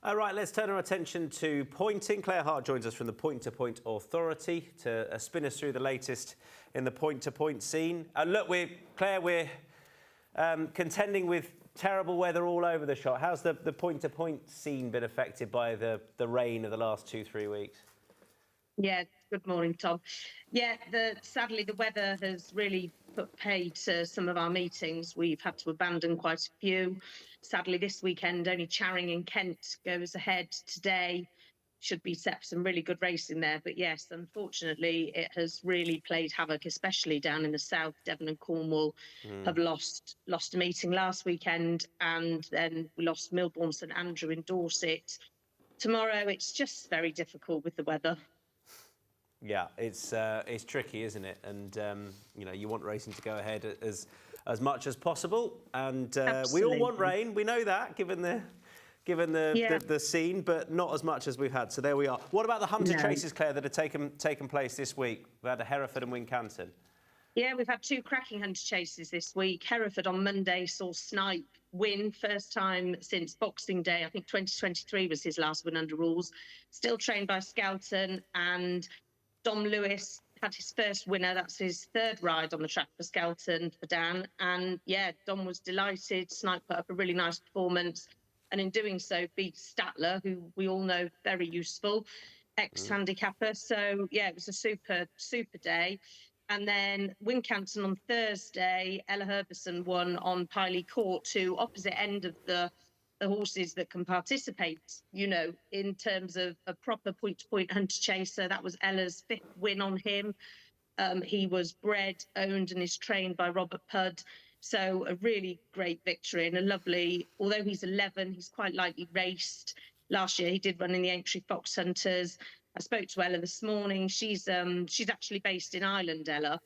All right, let's turn our attention to pointing. Claire Hart joins us from the Point to Point Authority to spin us through the latest in the point-to-point scene. Look, Claire, we're contending with terrible weather all over the shop. How's the point-to-point scene been affected by the rain of the last 2-3 weeks? Yeah, good morning, Tom. Yeah, sadly, the weather has really put paid to some of our meetings. We've had to abandon quite a few. Sadly, this weekend, only Charing in Kent goes ahead today. Should be set for some really good racing there. But yes, unfortunately, it has really played havoc, especially down in the south. Devon and Cornwall have lost a meeting last weekend, and then we lost Milbourne St Andrew in Dorset. Tomorrow, it's just very difficult with the weather. Yeah, it's tricky, isn't it? And you know, you want racing to go ahead as much as possible, and we all want rain. We know that, given the scene, but not as much as we've had. So there we are. What about the hunter chases, Claire, that have taken place this week? We had a Hereford and Wincanton. Yeah, we've had two cracking hunter chases this week. Hereford on Monday saw Snipe win, first time since Boxing Day. I think 2023 was his last win under rules. Still trained by Skelton, and Dom Lewis had his first winner. That's his third ride on the track for Skelton, for Dan. And yeah, Dom was delighted. Snipe put up a really nice performance, and in doing so beat Statler, who we all know very useful, ex-handicapper. So yeah, it was a super day. And then Wincanton on Thursday, Ella Herbison won on Piley Court, to opposite end of the horses that can participate, you know, in terms of a proper point-to-point hunter chaser. That was Ella's fifth win on him. He was bred, owned, and is trained by Robert Pudd. So a really great victory and a lovely, although he's 11, he's quite lightly raced. Last year he did run in the Aintree Fox Hunters. I spoke to Ella this morning. She's actually based in Ireland, Ella,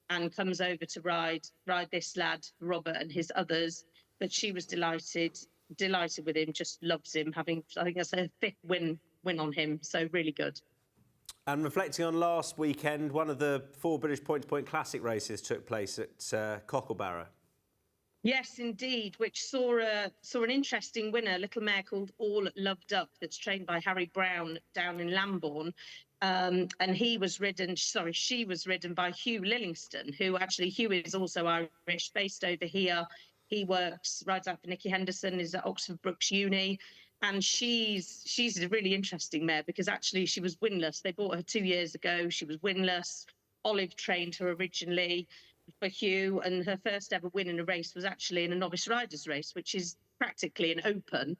and comes over to ride this lad, Robert, and his others. But she was delighted with him, just loves him, I think that's her fifth win on him, so really good. And reflecting on last weekend, one of the 4 British point-to-point classic races took place at Cocklebarrow. Yes, indeed, which saw an interesting winner, a little mare called All Loved Up, that's trained by Harry Brown down in Lambourne. And she was ridden by Hugh Lillingston, who actually, Hugh is also Irish, based over here. He rides out for Nicky Henderson, is at Oxford Brookes Uni. And she's a really interesting mare, because actually she was winless. They bought her 2 years ago. She was winless. Olive trained her originally for Hugh, and her first ever win in a race was actually in a novice riders race, which is practically an open.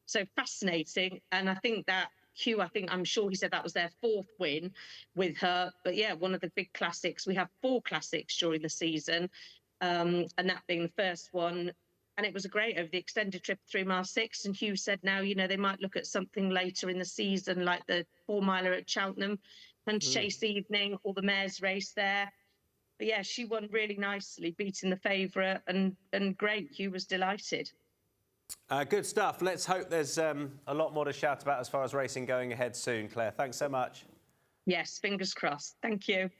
So fascinating. And I think that Hugh, I'm sure he said that was their 4th win with her. But yeah, one of the big classics. We have 4 classics during the season, and that being the first one. And it was a great over the extended trip 3 mile 6. And Hugh said now, you know, they might look at something later in the season, like the 4 miler at Cheltenham, hunter chase evening, or the mares race there. But yeah, she won really nicely, beating the favourite, and great. Hugh was delighted. Good stuff. Let's hope there's a lot more to shout about as far as racing going ahead soon, Claire. Thanks so much. Yes, fingers crossed. Thank you.